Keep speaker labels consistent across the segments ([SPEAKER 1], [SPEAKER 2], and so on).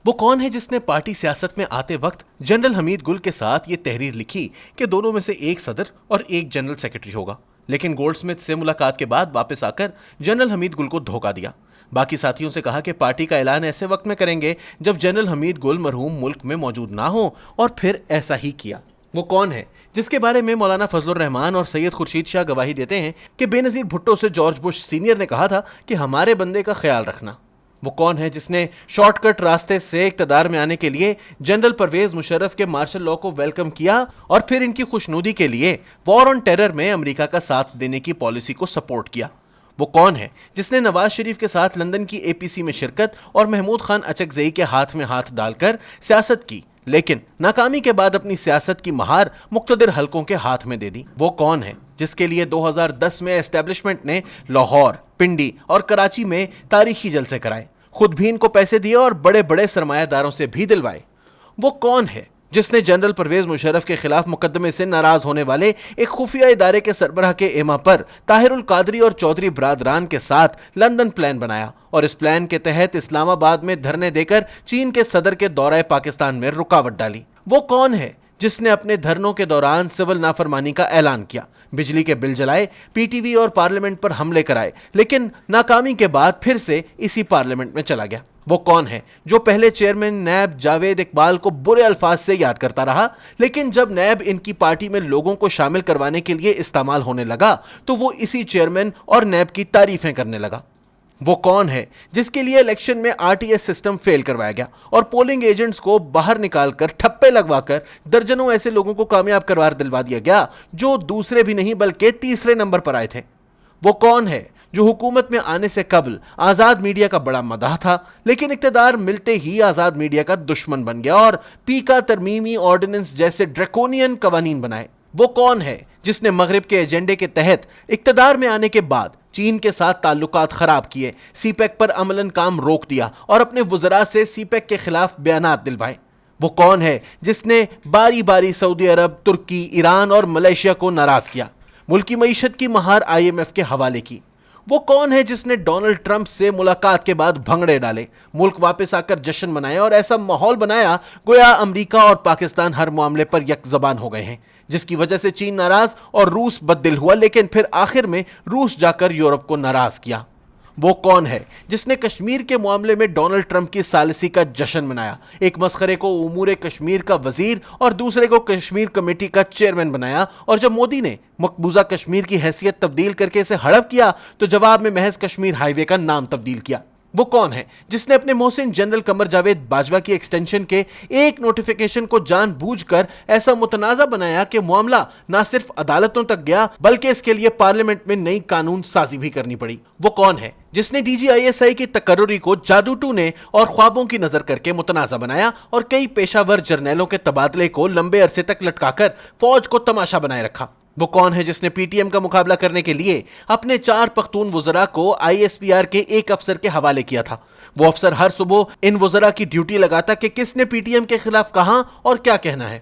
[SPEAKER 1] وہ کون ہے جس نے پارٹی سیاست میں آتے وقت جنرل حمید گل کے ساتھ یہ تحریر لکھی کہ دونوں میں سے ایک صدر اور ایک جنرل سیکرٹری ہوگا، لیکن گولڈ سمتھ سے ملاقات کے بعد واپس آ کر جنرل حمید گل کو دھوکہ دیا؟ باقی ساتھیوں سے کہا کہ پارٹی کا اعلان ایسے وقت میں کریں گے جب جنرل حمید گل مرحوم ملک میں موجود نہ ہو، اور پھر ایسا ہی کیا۔ وہ کون ہے جس کے بارے میں مولانا فضل الرحمان اور سید خورشید شاہ گواہی دیتے ہیں کہ بے نظیر بھٹو سے جارج بش سینئر نے کہا تھا کہ ہمارے بندے کا خیال رکھنا؟ وہ کون ہے جس نے شارٹ کٹ راستے سے اقتدار میں آنے کے لیے جنرل پرویز مشرف کے مارشل لاء کو ویلکم کیا اور پھر ان کی خوشنودی کے لیے وار آن ٹیرر میں امریکہ کا ساتھ دینے کی پالیسی کو سپورٹ کیا؟ وہ کون ہے جس نے نواز شریف کے ساتھ لندن کی اے پی سی میں شرکت اور محمود خان اچکزئی کے ہاتھ میں ہاتھ ڈال کر سیاست کی، لیکن ناکامی کے بعد اپنی سیاست کی مہار مقتدر حلقوں کے ہاتھ میں دے دی؟ وہ کون ہے جس کے لیے 2010 میں اسٹیبلشمنٹ نے لاہور، پنڈی اور کراچی میں تاریخی جلسے کرائے، خود بھی ان کو پیسے دیے اور بڑے بڑے سرمایہ داروں سے بھی دلوائے؟ وہ کون ہے جس نے جنرل پرویز مشرف کے خلاف مقدمے سے ناراض ہونے والے ایک خفیہ ادارے کے سربراہ کے ایما پر طاہر القادری اور چودھری برادران کے ساتھ لندن پلان بنایا اور اس پلان کے تحت اسلام آباد میں دھرنے دے کر چین کے صدر کے دورہ پاکستان میں رکاوٹ ڈالی؟ وہ کون ہے جس نے اپنے دھرنوں کے دوران سول نافرمانی کا اعلان کیا، بجلی کے بل جلائے، پی ٹی وی اور پارلیمنٹ پر حملے کرائے، لیکن ناکامی کے بعد پھر سے اسی پارلیمنٹ میں چلا گیا؟ وہ کون ہے جو پہلے چیئرمین نیب جاوید اقبال کو برے الفاظ سے یاد کرتا رہا، لیکن جب نیب ان کی پارٹی میں لوگوں کو شامل کروانے کے لیے استعمال ہونے لگا تو وہ اسی چیئرمین اور نیب کی تعریفیں کرنے لگا؟ وہ کون ہے جس کے لیے الیکشن میں R T S system fail کروایا گیا اور پولنگ ایجنٹس کو باہر نکال کر ٹھپے لگوا کر درجنوں ایسے لوگوں کو کامیاب کروا دلوا دیا گیا جو دوسرے بھی نہیں بلکہ تیسرے نمبر پر آئے تھے؟ وہ کون ہے جو حکومت میں آنے سے قبل آزاد میڈیا کا بڑا مداح تھا، لیکن اقتدار ملتے ہی آزاد میڈیا کا دشمن بن گیا اور پیکا ترمیمی آرڈیننس جیسے ڈریکونین قوانین بنائے؟ وہ کون ہے جس نے مغرب کے ایجنڈے کے تحت اقتدار میں آنے کے بعد چین کے ساتھ تعلقات خراب کیے، سی پیک پر عملاً کام روک دیا اور اپنے وزراء سے سی پیک کے خلاف بیانات دلوائے؟ وہ کون ہے جس نے باری باری سعودی عرب، ترکی، ایران اور ملیشیا کو ناراض کیا، ملکی معیشت کی مہار آئی ایم ایف کے حوالے کی؟ وہ کون ہے جس نے ڈونلڈ ٹرمپ سے ملاقات کے بعد بھنگڑے ڈالے، ملک واپس آ کر جشن منایا اور ایسا ماحول بنایا گویا امریکہ اور پاکستان ہر معاملے پر یک زبان ہو گئے ہیں، جس کی وجہ سے چین ناراض اور روس بددل ہوا، لیکن پھر آخر میں روس جا کر یورپ کو ناراض کیا؟ وہ کون ہے جس نے کشمیر کے معاملے میں ڈونلڈ ٹرمپ کی ثالثی کا جشن منایا، ایک مسخرے کو امور کشمیر کا وزیر اور دوسرے کو کشمیر کمیٹی کا چیئرمین بنایا، اور جب مودی نے مقبوضہ کشمیر کی حیثیت تبدیل کر کے اسے ہڑپ کیا تو جواب میں محض کشمیر ہائی وے کا نام تبدیل کیا؟ وہ کون ہے جس نے اپنے محسن جنرل قمر جاوید باجوہ کی ایکسٹینشن کے ایک نوٹیفیکیشن کو جان بوجھ کر ایسا متنازع بنایا کہ معاملہ نہ صرف عدالتوں تک گیا بلکہ اس کے لیے پارلیمنٹ میں نئی قانون سازی بھی کرنی پڑی؟ وہ کون ہے جس نے D G I S I کی تقرری کو جادو ٹونے اور خوابوں کی نظر کر کے متنازع بنایا اور کئی پیشہ ور جرنیلوں کے تبادلے کو لمبے عرصے تک لٹکا کر فوج کو تماشا بنائے رکھا؟ وہ کون ہے جس نے پی ٹی ایم کا مقابلہ کرنے کے لیے اپنے 4 پختون وزراء کو آئی ایس پی آر کے ایک افسر کے حوالے کیا تھا؟ وہ افسر ہر صبح ان وزراء کی ڈیوٹی لگاتا کہ کس نے پی ٹی ایم کے خلاف کہاں اور کیا کہنا ہے؟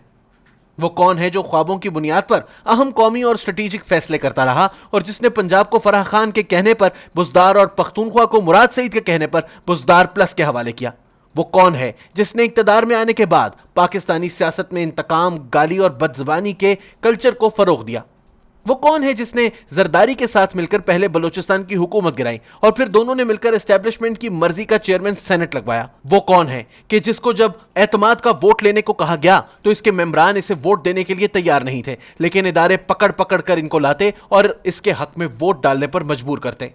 [SPEAKER 1] وہ کون ہے جو خوابوں کی بنیاد پر اہم قومی اور اسٹریٹجک فیصلے کرتا رہا اور جس نے پنجاب کو فرح خان کے کہنے پر بزدار اور پختونخوا کو مراد سعید کے کہنے پر بزدار پلس کے حوالے کیا؟ وہ کون ہے جس نے اقتدار میں آنے کے بعد پاکستانی سیاست میں انتقام، گالی اور بدزبانی کے کلچر کو فروغ دیا؟ وہ کون ہے جس نے زرداری کے ساتھ مل کر پہلے بلوچستان کی حکومت گرائی اور پھر دونوں نے مل کر اسٹیبلشمنٹ کی مرضی کا چیئرمین سینٹ لگوایا؟ وہ کون ہے کہ جس کو جب اعتماد کا ووٹ لینے کو کہا گیا تو اس کے ممبران اسے ووٹ دینے کے لیے تیار نہیں تھے، لیکن ادارے پکڑ پکڑ کر ان کو لاتے اور اس کے حق میں ووٹ ڈالنے پر مجبور کرتے؟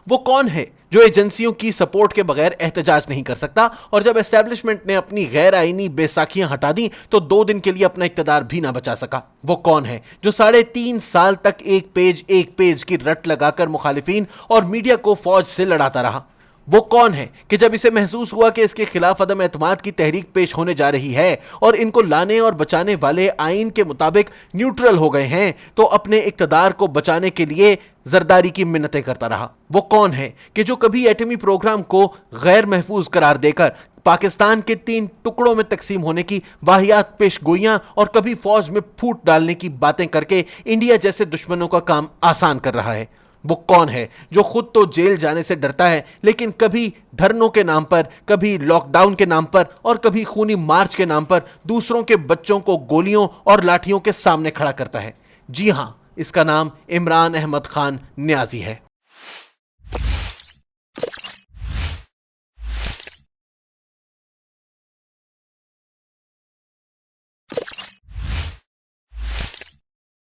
[SPEAKER 1] وہ کون ہے جو ایجنسیوں کی سپورٹ کے بغیر احتجاج نہیں کر سکتا اور جب اسٹیبلشمنٹ نے اپنی غیر آئینی بے ساکھیاں ہٹا دیں تو 2 دن کے لیے اپنا اقتدار بھی نہ بچا سکا؟ وہ کون ہے جو 3.5 سال تک ایک پیج کی رٹ لگا کر مخالفین اور میڈیا کو فوج سے لڑاتا رہا؟ وہ کون ہے کہ جب اسے محسوس ہوا کہ اس کے خلاف عدم اعتماد کی تحریک پیش ہونے جا رہی ہے اور ان کو لانے اور بچانے والے آئین کے مطابق نیوٹرل ہو گئے ہیں تو اپنے اقتدار کو بچانے کے لیے زرداری کی منتیں کرتا رہا؟ وہ کون ہے کہ جو کبھی ایٹمی پروگرام کو غیر محفوظ قرار دے کر پاکستان کے 3 ٹکڑوں میں تقسیم ہونے کی واہیات پیش گوئیاں اور کبھی فوج میں پھوٹ ڈالنے کی باتیں کر کے انڈیا جیسے دشمنوں کا کام آسان کر رہا ہے؟ وہ کون ہے جو خود تو جیل جانے سے ڈرتا ہے لیکن کبھی دھرنوں کے نام پر، کبھی لاک ڈاؤن کے نام پر اور کبھی خونی مارچ کے نام پر دوسروں کے بچوں کو گولیوں اور لاٹھیوں کے سامنے کھڑا کرتا ہے؟ جی ہاں، اس کا نام عمران احمد خان نیازی ہے۔